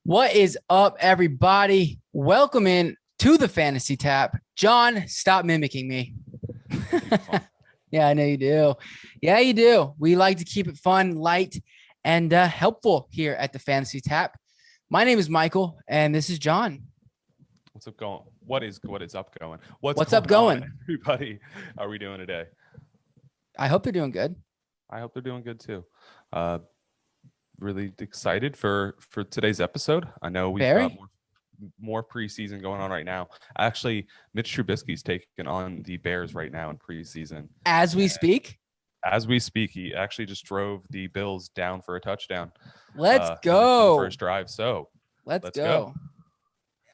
What is up, everybody? Welcome in to the Fantasy Tap. John, stop mimicking me. Yeah, I know you do. Yeah, you do. We like to keep it fun, light, and helpful here at the Fantasy Tap. My name is Michael, and this is John. What's up going? What is up going? What's up going? Everybody, how are we doing today? I hope they're doing good. I hope they're doing good too. Really excited for today's episode. I know we've got more preseason going on right now. Actually, Mitch Trubisky's taking on the Bears right now in preseason. As we speak, he actually just drove the Bills down for a touchdown. Let's go. The first drive. So let's go.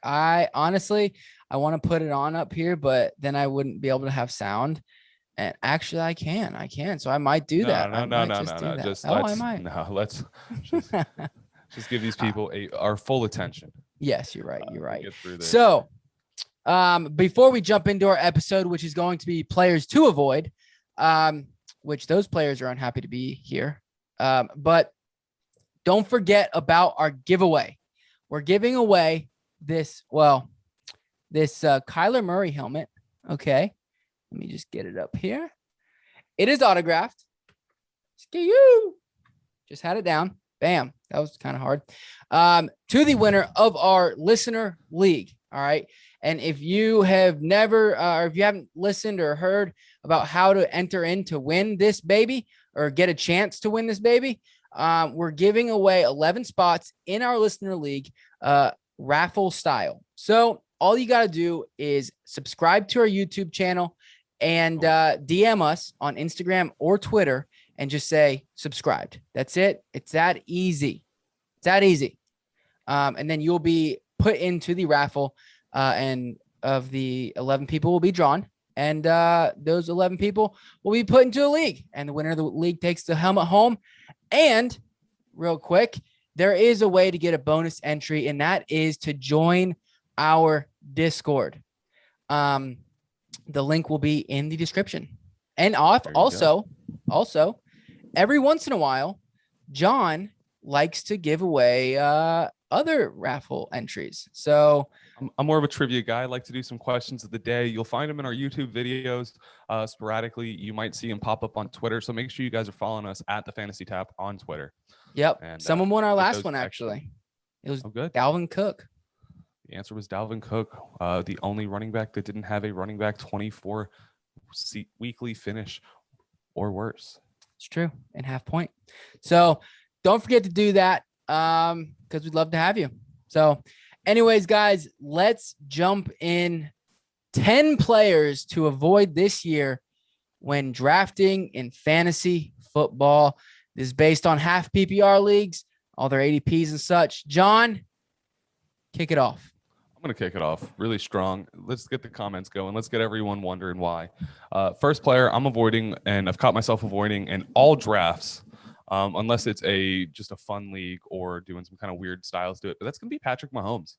I honestly want to put it on up here, but then I wouldn't be able to have sound. And actually, I can. So I might do that. No. Let's just give these people our full attention. Yes, you're right. So, before we jump into our episode, which is going to be players to avoid, which those players are unhappy to be here. But don't forget about our giveaway. We're giving away this Kyler Murray helmet. Okay. Let me just get it up here. It is autographed. Just had it down. Bam. That was kind of hard. To the winner of our listener league. All right. And if you have never, or if you haven't listened or heard about how to enter in to win this baby or get a chance to win this baby, we're giving away 11 spots in our listener league, raffle style. So all you got to do is subscribe to our YouTube channel and DM us on Instagram or Twitter and just say subscribed. That's it. It's that easy. And then you'll be put into the raffle, and of the 11 people will be drawn. And those 11 people will be put into a league. And the winner of the league takes the helmet home. And real quick, there is a way to get a bonus entry, and that is to join our Discord. The link will be in the description. And also, every once in a while, John likes to give away other raffle entries. So I'm more of a trivia guy. I like to do some questions of the day. You'll find them in our YouTube videos sporadically. You might see them pop up on Twitter. So make sure you guys are following us at the Fantasy Tap on Twitter. Yep. And someone won our last one, actually. It was Dalvin Cook. The answer was Dalvin Cook, the only running back that didn't have a running back 24 weekly finish or worse. It's true. And half point. So don't forget to do that because we'd love to have you. So anyways, guys, let's jump in. 10 players to avoid this year when drafting in fantasy football. This is based on half PPR leagues, all their ADPs and such. John, kick it off. I'm going to kick it off really strong. Let's get the comments going. Let's get everyone wondering why. First player I'm avoiding, and I've caught myself avoiding in all drafts, unless it's just a fun league or doing some kind of weird styles to it. But that's going to be Patrick Mahomes.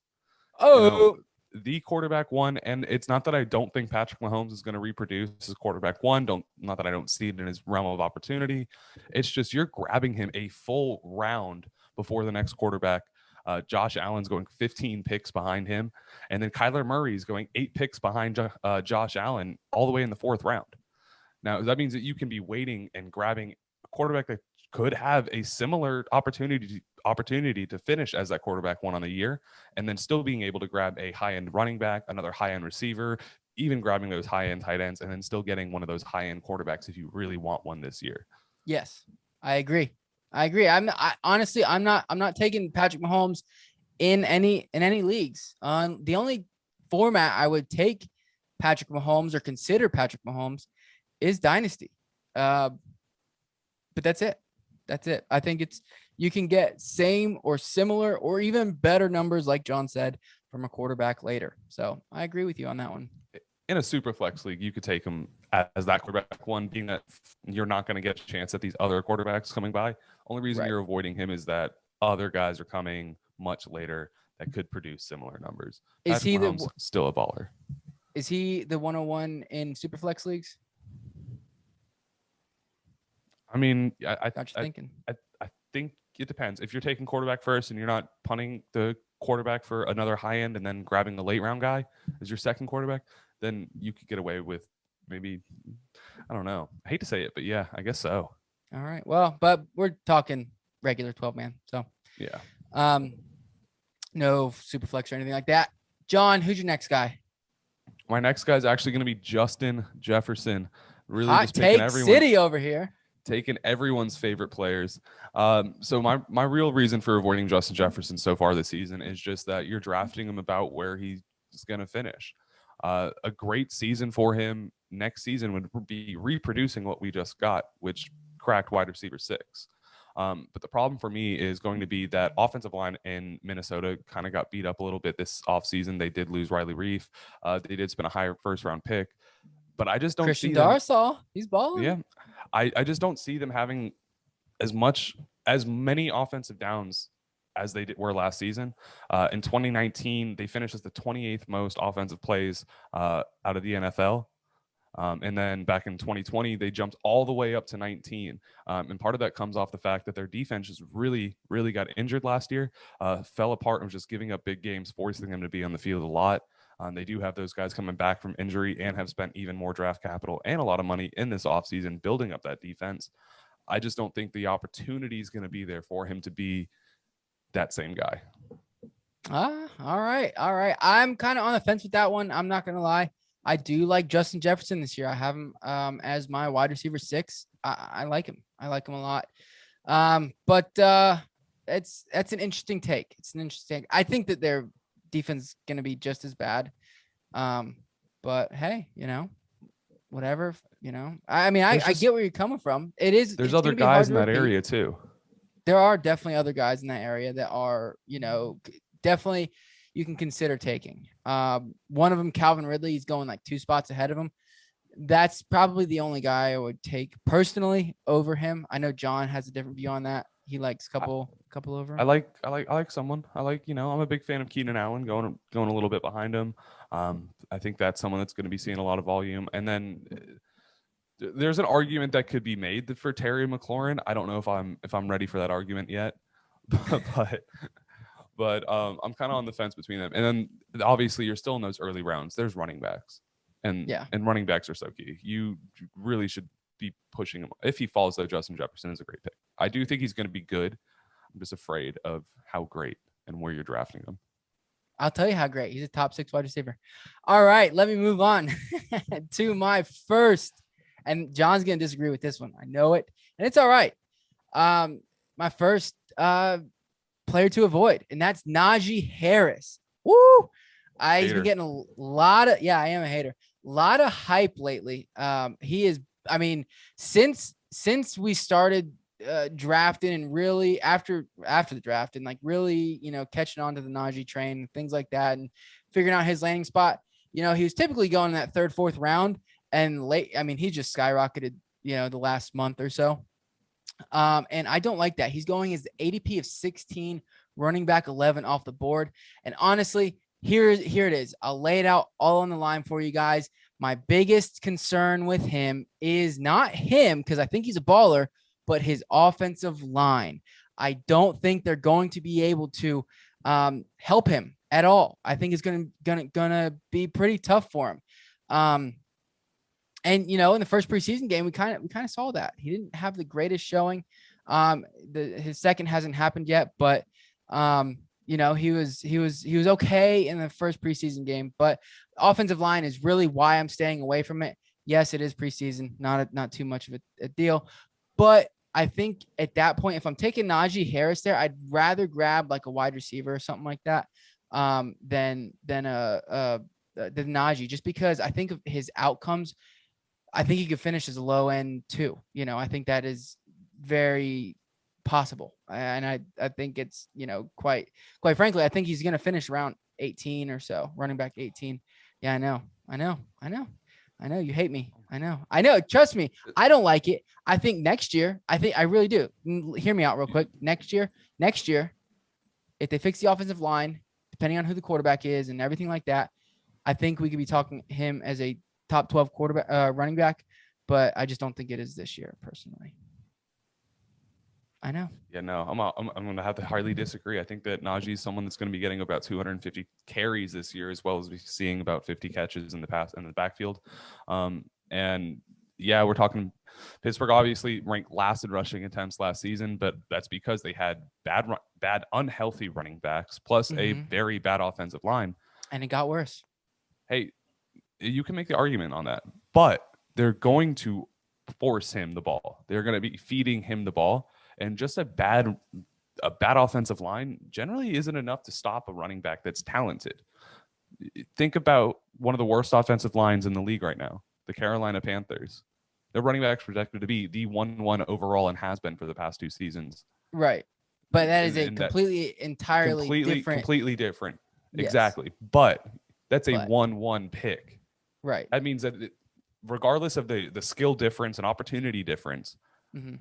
The quarterback one. And it's not that I don't think Patrick Mahomes is going to reproduce as quarterback one. Not that I don't see it in his realm of opportunity. It's just you're grabbing him a full round before the next quarterback. Josh Allen's going 15 picks behind him. And then Kyler Murray's going 8 picks behind Josh Allen all the way in the 4th round. Now, that means that you can be waiting and grabbing a quarterback that could have a similar opportunity to finish as that quarterback one on the year, and then still being able to grab a high-end running back, another high-end receiver, even grabbing those high-end tight ends, and then still getting one of those high-end quarterbacks if you really want one this year. Yes, I agree. Honestly, I'm not taking Patrick Mahomes in any leagues. The only format I would take Patrick Mahomes or consider Patrick Mahomes is Dynasty. But that's it. I think you can get same or similar or even better numbers, like John said, from a quarterback later. So I agree with you on that one. In a super flex league, you could take him as that quarterback one, being that you're not going to get a chance at these other quarterbacks coming by. Only reason you're avoiding him is that other guys are coming much later that could produce similar numbers. Is he still a baller? Is he the 101 in super flex leagues? I mean, I think it depends. If you're taking quarterback first and you're not punting the quarterback for another high end and then grabbing a late round guy as your second quarterback, then you could get away with maybe, I don't know. I hate to say it, but yeah, I guess so. All right. Well, but we're talking regular 12-man. So Yeah. No super flex or anything like that. John, who's your next guy? My next guy is actually going to be Justin Jefferson. Really Hot just picking take city over here. Taking everyone's favorite players. So my real reason for avoiding Justin Jefferson so far this season is just that you're drafting him about where he's going to finish. A great season for him next season would be reproducing what we just got, which cracked wide receiver 6. But the problem for me is going to be that offensive line in Minnesota kind of got beat up a little bit this offseason. They did lose Riley Reef. They did spend a higher first-round pick. But I just don't Christian see them. Darsaw, he's balling. Yeah. I just don't see them having as many offensive downs as they were last season. In 2019, they finished as the 28th most offensive plays out of the NFL. And then back in 2020, they jumped all the way up to 19. And part of that comes off the fact that their defense just really, really got injured last year, fell apart and was just giving up big games, forcing them to be on the field a lot. They do have those guys coming back from injury and have spent even more draft capital and a lot of money in this offseason building up that defense. I just don't think the opportunity is going to be there for him to be that same guy. All right. I'm kind of on the fence with that one. I'm not going to lie. I do like Justin Jefferson this year. I have him as my wide receiver 6. I like him. I like him a lot. But that's an interesting take. It's an interesting. I think that their defense is going to be just as bad. But hey, whatever. I mean, I get where you're coming from. There's other guys in that area too. There are definitely other guys in that area that are, definitely you can consider taking. One of them, Calvin Ridley, he's going like 2 spots ahead of him. That's probably the only guy I would take personally over him. I know John has a different view on that. He likes couple over him. I like someone. I'm a big fan of Keenan Allen going a little bit behind him. I think that's someone that's going to be seeing a lot of volume. And then there's an argument that could be made for Terry McLaurin. I don't know if I'm ready for that argument yet, but I'm kind of on the fence between them. And then obviously you're still in those early rounds. There's running backs, and running backs are so key. You really should be pushing him. If he falls, though, Justin Jefferson is a great pick. I do think he's going to be good. I'm just afraid of how great and where you're drafting him. I'll tell you how great. He's a top 6 wide receiver. All right, let me move on to my first. And John's going to disagree with this one. I know it. And it's all right. My first player to avoid, and that's Najee Harris. Woo! He's been getting a lot of, I am a hater. A lot of hype lately. He is, since we started drafting and really after the draft and like really, catching on to the Najee train and things like that and figuring out his landing spot, he was typically going in that 3rd, 4th round. And late, he just skyrocketed, the last month or so. And I don't like that. He's going as the ADP of 16, running back 11 off the board. And honestly, here it is. I'll lay it out all on the line for you guys. My biggest concern with him is not him, because I think he's a baller, but his offensive line. I don't think they're going to be able to help him at all. I think it's gonna be pretty tough for him. And in the first preseason game, we kind of saw that he didn't have the greatest showing. His second hasn't happened yet, but he was okay in the first preseason game. But offensive line is really why I'm staying away from it. Yes, it is preseason, not too much of a deal. But I think at that point, if I'm taking Najee Harris there, I'd rather grab like a wide receiver or something like that than Najee, just because I think of his outcomes. I think he could finish as a low end too. I think that is very possible. And I think it's, quite frankly, I think he's going to finish around 18 or so, running back 18. Yeah, I know you hate me. I know. Trust me. I don't like it. I think next year, I really do. Hear me out real quick. Next year, if they fix the offensive line, depending on who the quarterback is and everything like that, I think we could be talking him as a top 12 quarterback running back, but I just don't think it is this year personally. I know. Yeah, no, I'm going to have to highly disagree. I think that Najee is someone that's going to be getting about 250 carries this year, as well as seeing about 50 catches in the backfield. And yeah, we're talking Pittsburgh obviously ranked last in rushing attempts last season, but that's because they had bad, unhealthy running backs plus a very bad offensive line. And it got worse. Hey, you can make the argument on that, but they're going to force him the ball. They're going to be feeding him the ball. And just a bad offensive line generally isn't enough to stop a running back that's talented. Think about one of the worst offensive lines in the league right now, the Carolina Panthers. Their running back's projected to be the 1-1 overall and has been for the past 2 seasons. Right. But that is entirely different. Completely different. Yes. Exactly. But that's a 1-1 pick. Right. That means that regardless of the skill difference and opportunity difference,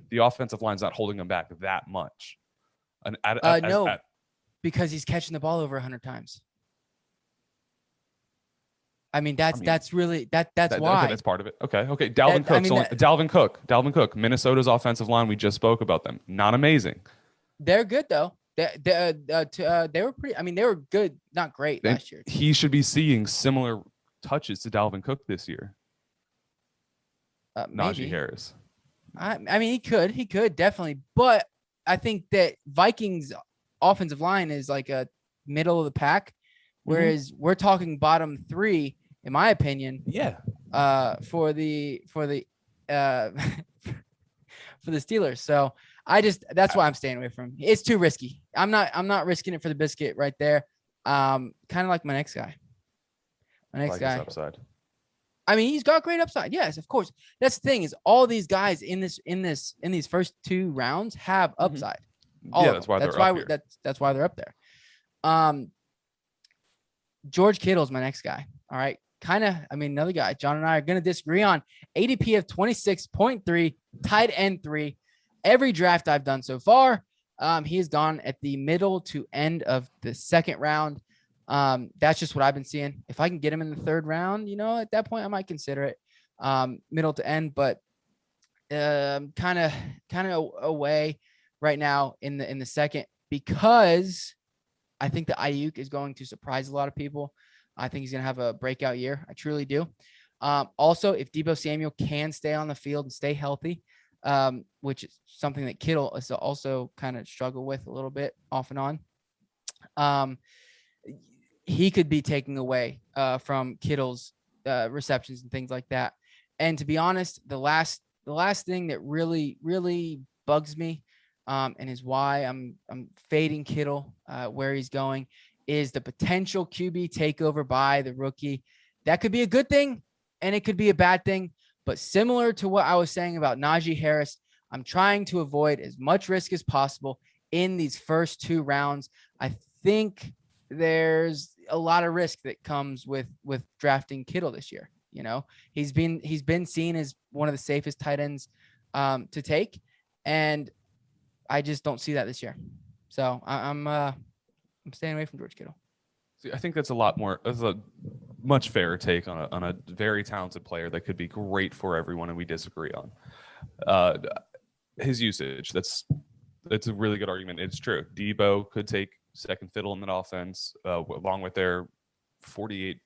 the offensive line's not holding them back that much. Because he's catching the ball over 100 times. That's really why. Okay, that's part of it. Okay. Dalvin Cook, Minnesota's offensive line. We just spoke about them. Not amazing. They're good though. They were pretty. They were good, not great last year. He should be seeing similar touches to Dalvin Cook this year. Najee Harris. He could definitely, but I think that Vikings offensive line is like a middle of the pack, whereas we're talking bottom 3, in my opinion. Yeah. For the Steelers. So that's why I'm staying away from him. It's too risky. I'm not risking it for the biscuit right there. Kind of like my next guy. His upside. He's got great upside. Yes, of course. That's the thing is all these guys in these first 2 rounds have upside. That's why they're up there. George Kittle's my next guy. All right. Another guy. John and I are going to disagree on ADP of 26.3, tight end 3. Every draft I've done so far, he has gone at the middle to end of the second round. That's just what I've been seeing. If I can get him in the 3rd round, at that point I might consider it middle to end, but kind of away right now in the second, because I think that Ayuk is going to surprise a lot of people. I think he's going to have a breakout year. I truly do. Also, if Deebo Samuel can stay on the field and stay healthy, which is something that Kittle is also kind of struggle with a little bit off and on. He could be taking away from Kittle's receptions and things like that. And to be honest, the last thing that really, really bugs me and is why I'm fading Kittle where he's going is the potential QB takeover by the rookie. That could be a good thing and it could be a bad thing. But similar to what I was saying about Najee Harris, I'm trying to avoid as much risk as possible in these first 2 rounds. I think there's a lot of risk that comes with drafting Kittle this year. He's been seen as one of the safest tight ends to take, and I just don't see that this year. So I'm staying away from George Kittle. See, I think that's a much fairer take on a very talented player that could be great for everyone, and we disagree on his usage. That's a really good argument. It's true. Deebo could take second fiddle in that offense, along with their 48%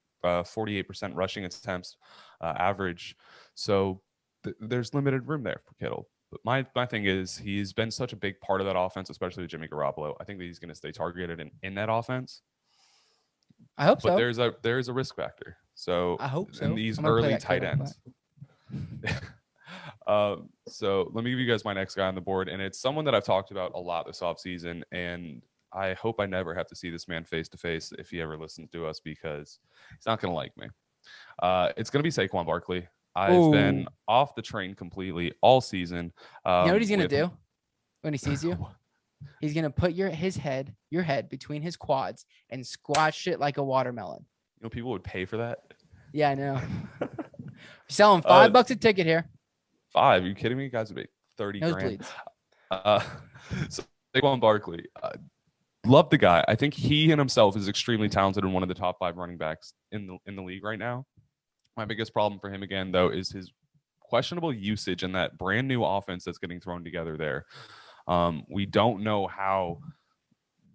rushing attempts average. So there's limited room there for Kittle. But my thing is he's been such a big part of that offense, especially with Jimmy Garoppolo. I think that he's going to stay targeted in that offense. I hope so. But there's a risk factor. So I hope so. In these early tight ends. So let me give you guys my next guy on the board, and it's someone that I've talked about a lot this offseason, and I hope I never have to see this man face to face if he ever listens to us, because he's not going to like me. It's going to be Saquon Barkley. I've been off the train completely all season. You know what he's going to do when he sees you? He's going to put your head between his quads and squash it like a watermelon. People would pay for that. Yeah, I know. Selling $5 a ticket here. 5? Are you kidding me? Guys would pay 30 grand. So Saquon Barkley, love the guy. I think he in himself is extremely talented and one of the top 5 running backs in the league right now. My biggest problem for him again, though, is his questionable usage in that brand new offense that's getting thrown together there. We don't know how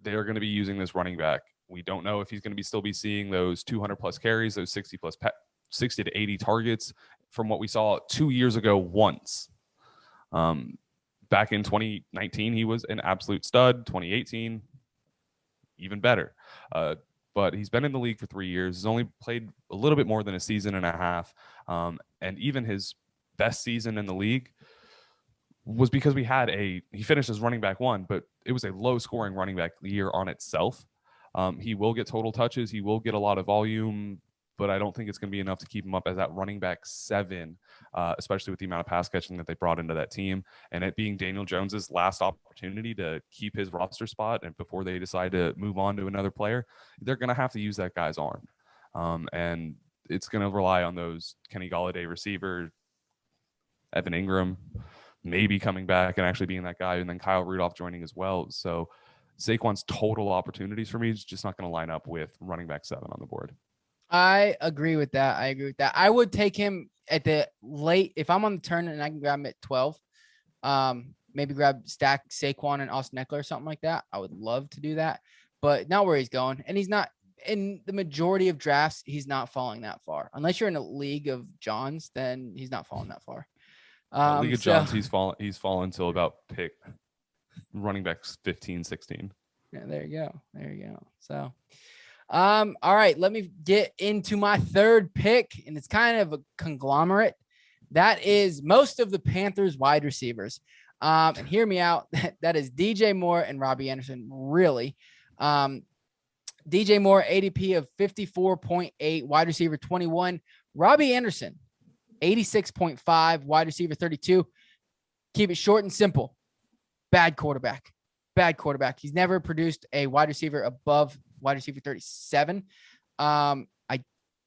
they're going to be using this running back. We don't know if he's going to still be seeing those 200 plus carries, those 60 to 80 targets from what we saw 2 years ago once. Back in 2019, he was an absolute stud. 2018, even better. But he's been in the league for 3 years. He's only played a little bit more than a season and a half. And even his best season in the league was because he finished as running back 1, but it was a low scoring running back year on itself. He will get total touches. He will get a lot of volume, but I don't think it's going to be enough to keep him up as that running back 7, especially with the amount of pass catching that they brought into that team. And it being Daniel Jones's last opportunity to keep his roster spot, and before they decide to move on to another player, they're going to have to use that guy's arm. And it's going to rely on those Kenny Golladay receiver, Evan Ingram, maybe coming back and actually being that guy, and then Kyle Rudolph joining as well. So Saquon's total opportunities for me is just not going to line up with running back 7 on the board. I agree with that. I would take him at the late, if I'm on the turn and I can grab him at 12, maybe stack Saquon and Austin Eckler or something like that. I would love to do that, but not where he's going. And he's not, in the majority of drafts, he's not falling that far. Unless you're in a league of Johns, then he's not falling that far. League of Johns, he's fallen until about pick running backs 15, 16. Yeah, there you go. So, all right, let me get into my third pick, and it's kind of a conglomerate. That is most of the Panthers wide receivers. And hear me out. That is DJ Moore and Robby Anderson, really. DJ Moore, ADP of 54.8, wide receiver 21. Robby Anderson, 86.5, wide receiver 32. Keep it short and simple. Bad quarterback. He's never produced a wide receiver above wide receiver 37. I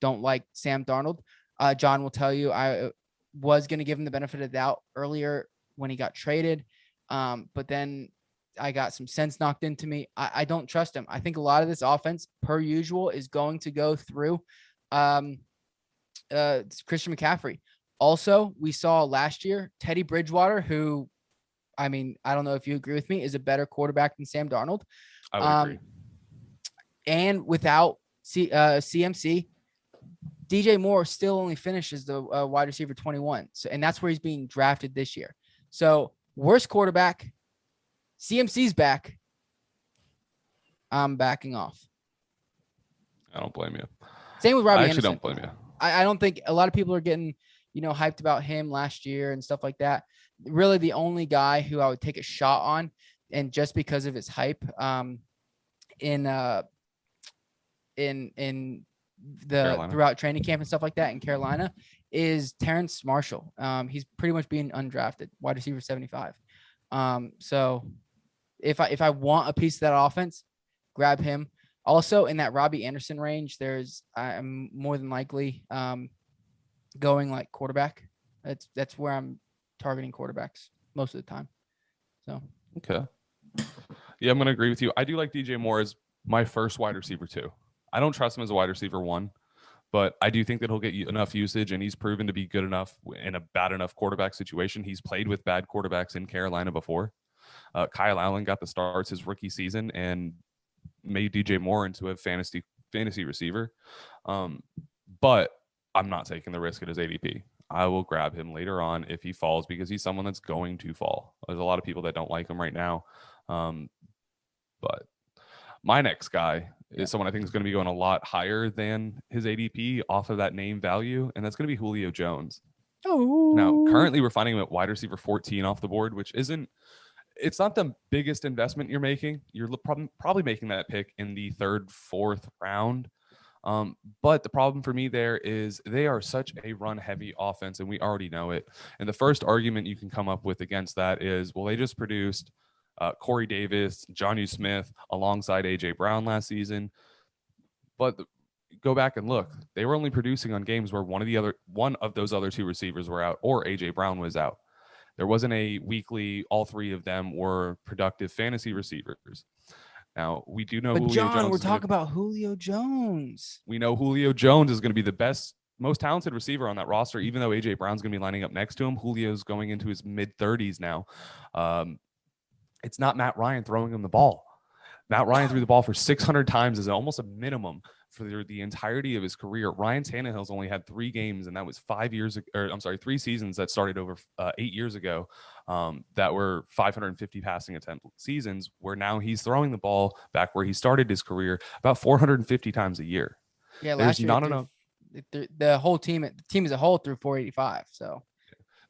don't like Sam Darnold. John will tell you I was going to give him the benefit of the doubt earlier when he got traded. But then I got some sense knocked into me. I don't trust him. I think a lot of this offense, per usual, is going to go through Christian McCaffrey. Also, we saw last year Teddy Bridgewater, who, I mean, I don't know if you agree with me, is a better quarterback than Sam Darnold. I would agree. And without CMC, DJ Moore still only finishes the wide receiver 21. So, and that's where he's being drafted this year. So, worst quarterback, CMC's back. I'm backing off. I don't blame you. Same with Robby Anderson. I actually don't blame you. I don't think a lot of people are getting, hyped about him last year and stuff like that. Really the only guy who I would take a shot on, and just because of his hype, in the Carolina. Throughout training camp and stuff like that in Carolina, is Terrence Marshall. He's pretty much being undrafted, wide receiver 75. So if I want a piece of that offense, grab him. Also in that Robby Anderson range, I'm more than likely going like quarterback. That's where I'm targeting quarterbacks most of the time. So okay. Yeah, I'm gonna agree with you. I do like DJ Moore as my first wide receiver too. I don't trust him as a wide receiver 1, but I do think that he'll get enough usage, and he's proven to be good enough in a bad enough quarterback situation. He's played with bad quarterbacks in Carolina before. Kyle Allen got the starts his rookie season and made DJ Moore into a fantasy receiver. But I'm not taking the risk at his ADP. I will grab him later on if he falls, because he's someone that's going to fall. There's a lot of people that don't like him right now. But my next guy is someone I think is going to be going a lot higher than his ADP off of that name value, and that's going to be Julio Jones. Oh. Now, currently we're finding him at wide receiver 14 off the board, which it's not the biggest investment you're making. You're probably making that pick in the 3rd, 4th round. But the problem for me there is they are such a run-heavy offense, and we already know it. And the first argument you can come up with against that is, well, they just produced Corey Davis, Jonnu Smith alongside A.J. Brown last season. But go back and look. They were only producing on games where one of those other 2 receivers were out or A.J. Brown was out. There wasn't a weekly, all 3 of them were productive fantasy receivers. Now, we do know Julio Jones. Jones. We're talking about Julio Jones. We know Julio Jones is going to be the most talented receiver on that roster, even though A.J. Brown's going to be lining up next to him. Julio's going into his mid-30s now. It's not Matt Ryan throwing him the ball. Matt Ryan threw the ball for 600 times as almost a minimum for the entirety of his career. Ryan Tannehill's only had 3 games, and that was 3 seasons that started over 8 years ago, that were 550 passing attempt seasons, where now he's throwing the ball back where he started his career about 450 times a year. Yeah, There's last year not enough. The whole team as a whole threw 485. So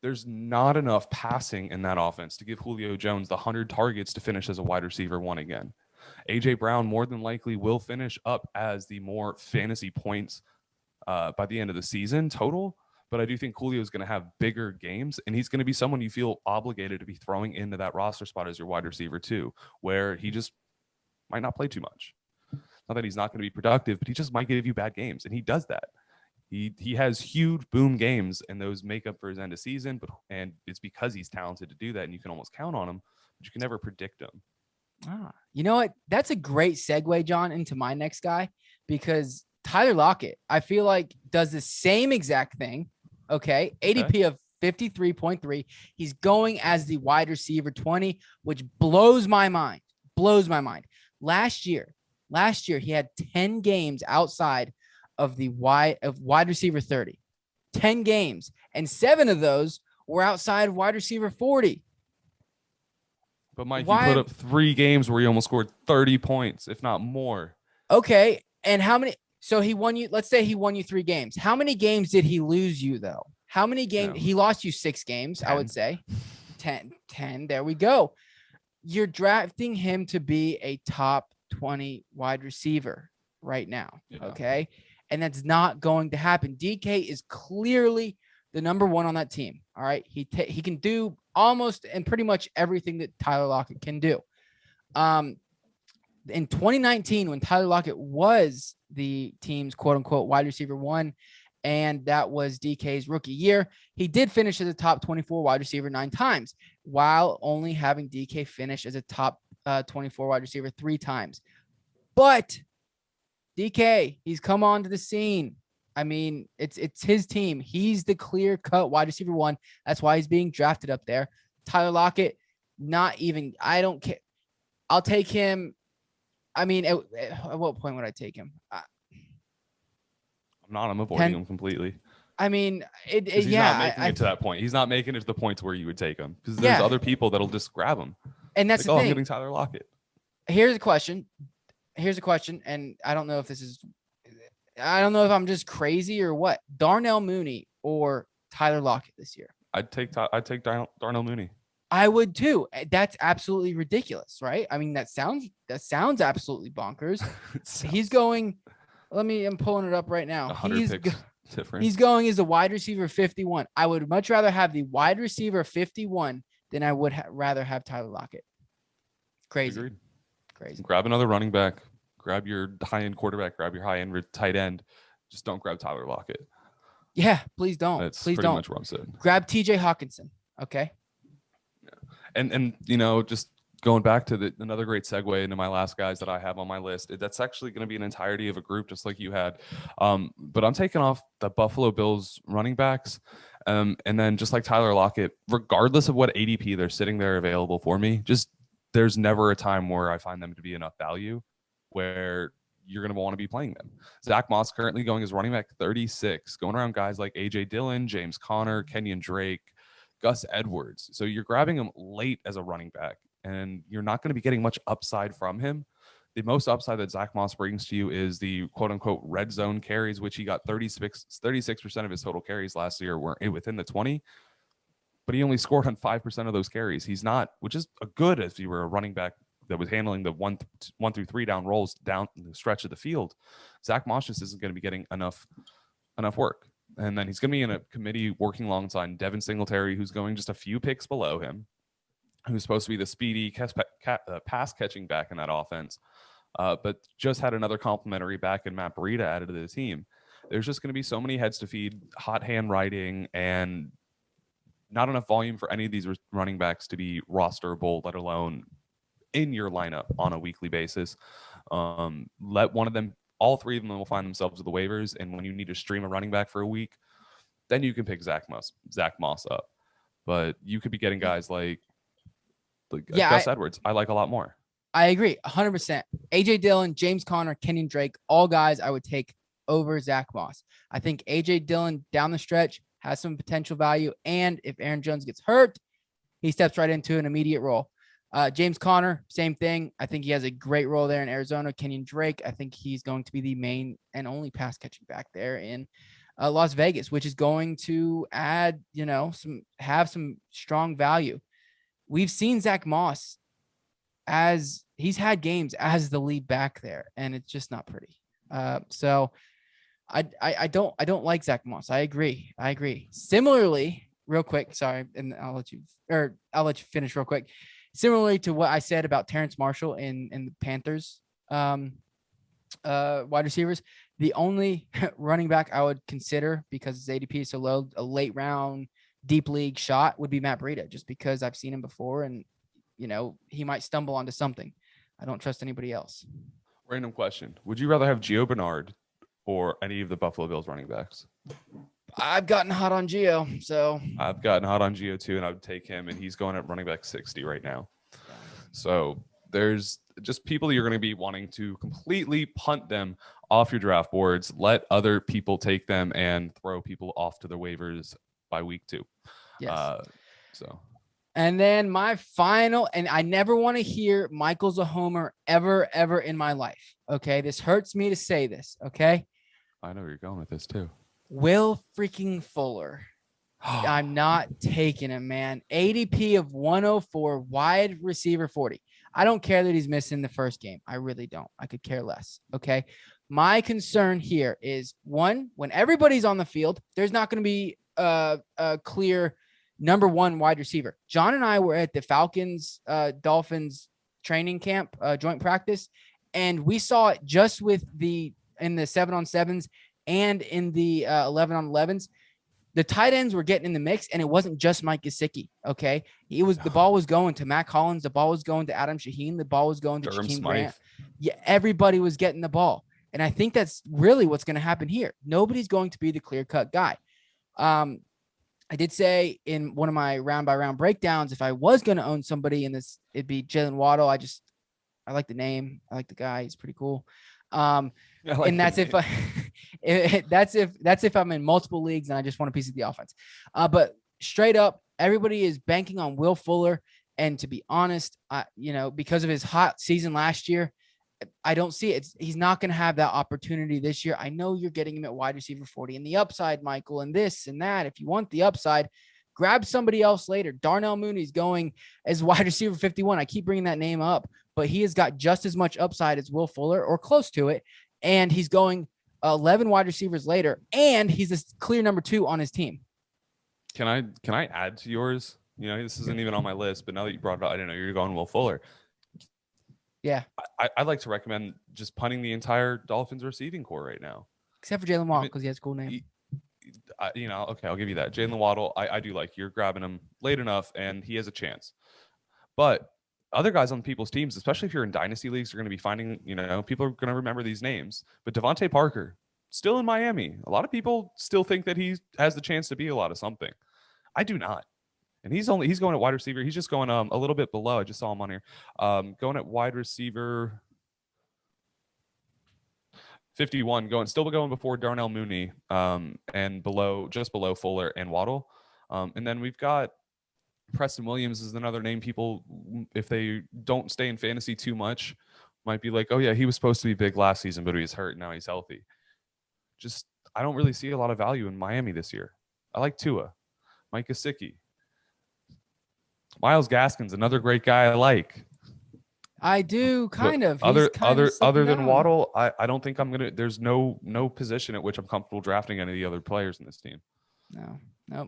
there's not enough passing in that offense to give Julio Jones the 100 targets to finish as a wide receiver 1 again. A.J. Brown more than likely will finish up as the more fantasy points by the end of the season total. But I do think Julio is going to have bigger games, and he's going to be someone you feel obligated to be throwing into that roster spot as your wide receiver too, where he just might not play too much. Not that he's not going to be productive, but he just might give you bad games, and he does that. He has huge boom games, and those make up for his end of season. And it's because he's talented to do that, and you can almost count on him, but you can never predict him. You know what? That's a great segue, John, into my next guy, because Tyler Lockett, I feel like, does the same exact thing. Okay. ADP of 53.3. He's going as the wide receiver 20, which blows my mind. Last year, he had 10 games outside of the wide receiver 30. 10 games, and 7 of those were outside of wide receiver 40. But Mike, you put up 3 games where he almost scored 30 points, if not more. Okay. And how many? So he won you. Let's say he won you 3 games. How many games did he lose you, though? How many games? No. He lost you 6 games, 10. I would say. 10. There we go. You're drafting him to be a top 20 wide receiver right now. Yeah. Okay. And that's not going to happen. DK is clearly the number 1 on that team. All right. He can do almost and pretty much everything that Tyler Lockett can do. In 2019, when Tyler Lockett was the team's quote unquote wide receiver 1, and that was DK's rookie year, he did finish as a top 24 wide receiver 9 times, while only having DK finish as a top 24 wide receiver 3 times. But DK, he's come onto the scene. I mean, it's his team. He's the clear-cut wide receiver 1. That's why he's being drafted up there. Tyler Lockett, not even. I don't care. I'll take him. I mean, at what point would I take him? I'm avoiding him completely. I mean, he's not making it to that point. He's not making it to the points where you would take him, because there's other people that'll just grab him. And that's the thing. I'm getting Tyler Lockett. Here's a question, and I don't know if I'm just crazy or what. Darnell Mooney or Tyler Lockett this year? I'd take Darnell Mooney. I would too. That's absolutely ridiculous, right? I mean, that sounds absolutely bonkers. He's going. I'm pulling it up right now. He's going as a wide receiver 51. I would much rather have the wide receiver 51 than I would rather have Tyler Lockett. Crazy. Agreed. Crazy. Grab another running back. Grab your high-end quarterback. Grab your high-end tight end. Just don't grab Tyler Lockett. Yeah, please don't. That's please pretty don't. much what I'm saying. Grab TJ Hawkinson. Okay. Yeah. And just going back to another great segue into my last guys that I have on my list. That's actually going to be an entirety of a group, just like you had. But I'm taking off the Buffalo Bills running backs. And then just like Tyler Lockett, regardless of what ADP they're sitting there available for me, just there's never a time where I find them to be enough value where you're going to want to be playing them. Zach Moss currently going as running back 36, going around guys like A.J. Dillon, James Conner, Kenyon Drake, Gus Edwards. So you're grabbing him late as a running back, and you're not going to be getting much upside from him. The most upside that Zach Moss brings to you is the quote-unquote red zone carries, which he got 36% of his total carries last year were within the 20, but he only scored on 5% of those carries. He's not, which is a good if you were a running back that was handling the 1 through 3 down rolls down the stretch of the field. Zach Moss just isn't going to be getting enough work. And then he's going to be in a committee working alongside Devin Singletary, who's going just a few picks below him, who's supposed to be the speedy pass catching back in that offense, but just had another complimentary back in Matt Breida added to the team. There's just going to be so many heads to feed, hot handwriting, and not enough volume for any of these running backs to be rosterable, let alone in your lineup on a weekly basis. Let one of them, all 3 of them will find themselves at the waivers, and when you need to stream a running back for a week, then you can pick Zach Moss up. But you could be getting guys like Like Yeah, Gus Edwards, I like a lot more. I agree 100%. AJ Dillon, James Conner, Kenyon Drake, all guys I would take over Zach Moss. I think AJ Dillon down the stretch has some potential value. And if Aaron Jones gets hurt, he steps right into an immediate role. James Conner, same thing. I think he has a great role there in Arizona. Kenyon Drake, I think he's going to be the main and only pass catching back there in Las Vegas, which is going to add, have some strong value. We've seen Zach Moss as he's had games as the lead back there, and it's just not pretty. So I don't like Zach Moss. I agree. Similarly, real quick, sorry, and I'll let you finish real quick. Similarly to what I said about Terrence Marshall in the Panthers wide receivers, the only running back I would consider, because his ADP is so low, a late round deep league shot would be Matt Breida, just because I've seen him before and he might stumble onto something. I don't trust anybody else. Random question. Would you rather have Gio Bernard or any of the Buffalo Bills running backs? I've gotten hot on Gio, so. I've gotten hot on Gio too, and I would take him, and he's going at running back 60 right now. So there's just people you're going to be wanting to completely punt them off your draft boards, let other people take them, and throw people off to their waivers by week 2. Yes. So. And then my final, and I never want to hear Michael's a homer ever in my life. Okay. This hurts me to say this. Okay. I know where you're going with this too. Will freaking Fuller. I'm not taking him, man. ADP of 104, wide receiver 40. I don't care that he's missing the first game. I really don't. I could care less. Okay. My concern here is, one, when everybody's on the field, there's not going to be a clear number one wide receiver. John and I were at the Falcons Dolphins training camp, joint practice, and we saw it just in the 7-on-7s and in the 11-on-11s. The tight ends were getting in the mix, and it wasn't just Mike Gesicki. Okay, the ball was going to Matt Collins, the ball was going to Adam Shaheen, the ball was going to Jakeem Grant. Yeah, everybody was getting the ball, and I think that's really what's going to happen here. Nobody's going to be the clear-cut guy. I did say in one of my round-by-round breakdowns, if I was going to own somebody in this, it'd be Jalen Waddle. I like the name. I like the guy. He's pretty cool. And that's if I'm in multiple leagues and I just want a piece of the offense. But straight up, everybody is banking on Will Fuller. And to be honest, because of his hot season last year, I don't see it. He's not going to have that opportunity this year. I know you're getting him at wide receiver 40 and the upside, Michael, and this and that. If you want the upside, grab somebody else later. Darnell Mooney's going as wide receiver 51. I keep bringing that name up, but he has got just as much upside as Will Fuller or close to it. And he's going 11 wide receivers later, and he's a clear number 2 on his team. Can I add to yours? This isn't even on my list, but now that you brought it up, I didn't know you're going Will Fuller. Yeah. I'd like to recommend just punting the entire Dolphins receiving core right now. Except for Jalen Waddle, because he has a cool name. Okay, I'll give you that. Jalen Waddle, I do like. You're grabbing him late enough, and he has a chance. But other guys on people's teams, especially if you're in dynasty leagues, are going to be finding, people are going to remember these names. But Devontae Parker, still in Miami. A lot of people still think that he has the chance to be a lot of something. I do not. And he's going at wide receiver. He's just going a little bit below. I just saw him on here. Going at wide receiver 51, still going before Darnell Mooney, and just below Fuller and Waddle. And then we've got Preston Williams is another name people, if they don't stay in fantasy too much, might be like, oh yeah, he was supposed to be big last season, but he was hurt. Now he's healthy. I don't really see a lot of value in Miami this year. I like Tua, Mike Gesicki. Myles Gaskin's another great guy I like. I do kind of. Other than Waddle, I don't think I'm gonna. There's no position at which I'm comfortable drafting any of the other players in this team. No.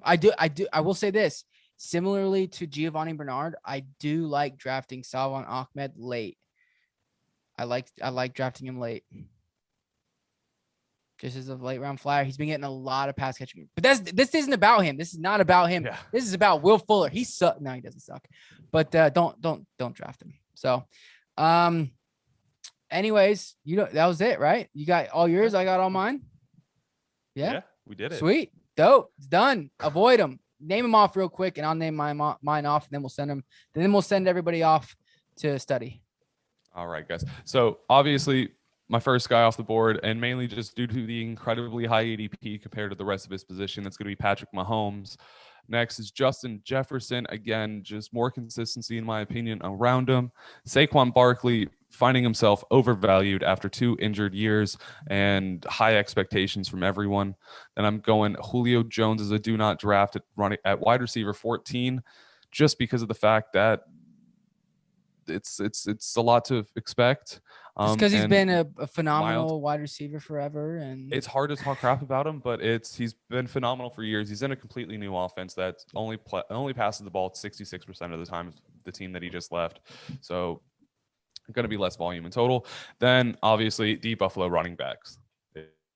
I do. I will say this. Similarly to Giovanni Bernard, I do like drafting Salvon Ahmed late. I like drafting him late. Just as a late round flyer. He's been getting a lot of pass catching. But this isn't about him. This is not about him. Yeah. This is about Will Fuller. He sucks. No, he doesn't suck. But don't draft him. So anyways, that was it, right? You got all yours, I got all mine. Yeah, we did it. Sweet. Dope. It's done. Avoid them. name them off real quick, and I'll name mine off, and then we'll send them. Then we'll send everybody off to study. All right, guys. So obviously, my first guy off the board, and mainly just due to the incredibly high ADP compared to the rest of his position, that's going to be Patrick Mahomes. Next is Justin Jefferson. Again, just more consistency, in my opinion, around him. Saquon Barkley finding himself overvalued after 2 injured years and high expectations from everyone. Then I'm going Julio Jones as a do not draft at wide receiver 14, just because of the fact that it's a lot to expect. Just because he's been a phenomenal wide receiver forever, and it's hard to talk crap about him, but he's been phenomenal for years. He's in a completely new offense that only passes the ball 66% of the time. The team that he just left, so going to be less volume in total. Then obviously the Buffalo running backs,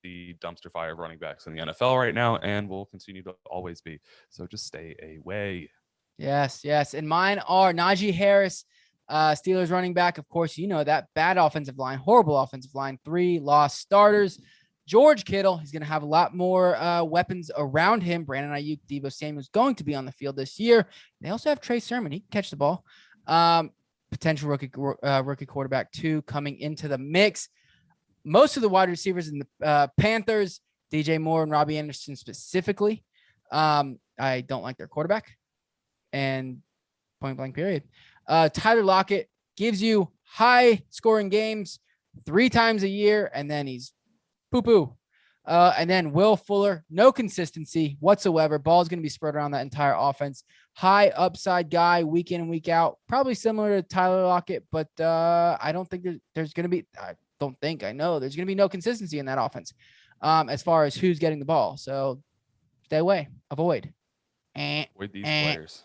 the dumpster fire of running backs in the NFL right now, and will continue to always be. So just stay away. Yes, and mine are Najee Harris. Steelers running back, of course, that bad offensive line, horrible offensive line, 3 lost starters. George Kittle, he's going to have a lot more weapons around him. Brandon Ayuk, Deebo Samuel's going to be on the field this year. They also have Trey Sermon. He can catch the ball. Potential rookie quarterback too coming into the mix. Most of the wide receivers in the Panthers, DJ Moore and Robby Anderson specifically. I don't like their quarterback. And point blank period. Tyler Lockett gives you high scoring games 3 times a year, and then he's poo-poo. And then Will Fuller, no consistency whatsoever. Ball's going to be spread around that entire offense. High upside guy week in and week out. Probably similar to Tyler Lockett, but I don't think there's going to be – I know there's going to be no consistency in that offense as far as who's getting the ball. So stay away. Avoid. With these players.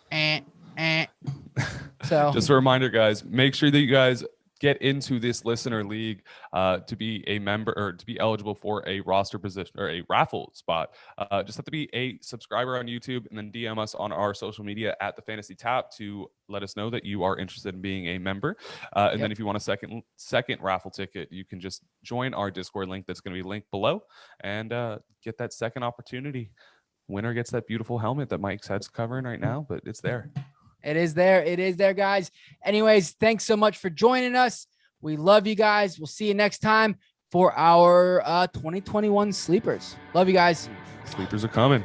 So just a reminder, guys, make sure that you guys get into this listener league to be a member or to be eligible for a roster position or a raffle spot. Just have to be a subscriber on YouTube and then DM us on our social media at the Fantasy Tap to let us know that you are interested in being a member. And then if you want a second raffle ticket, you can just join our Discord link that's going to be linked below and get that second opportunity. Winner gets that beautiful helmet that Mike's head's covering right now, but it's there. It is there, guys. Anyways, thanks so much for joining us. We love you guys. We'll see you next time for our 2021 sleepers. Love you guys. Sleepers are coming.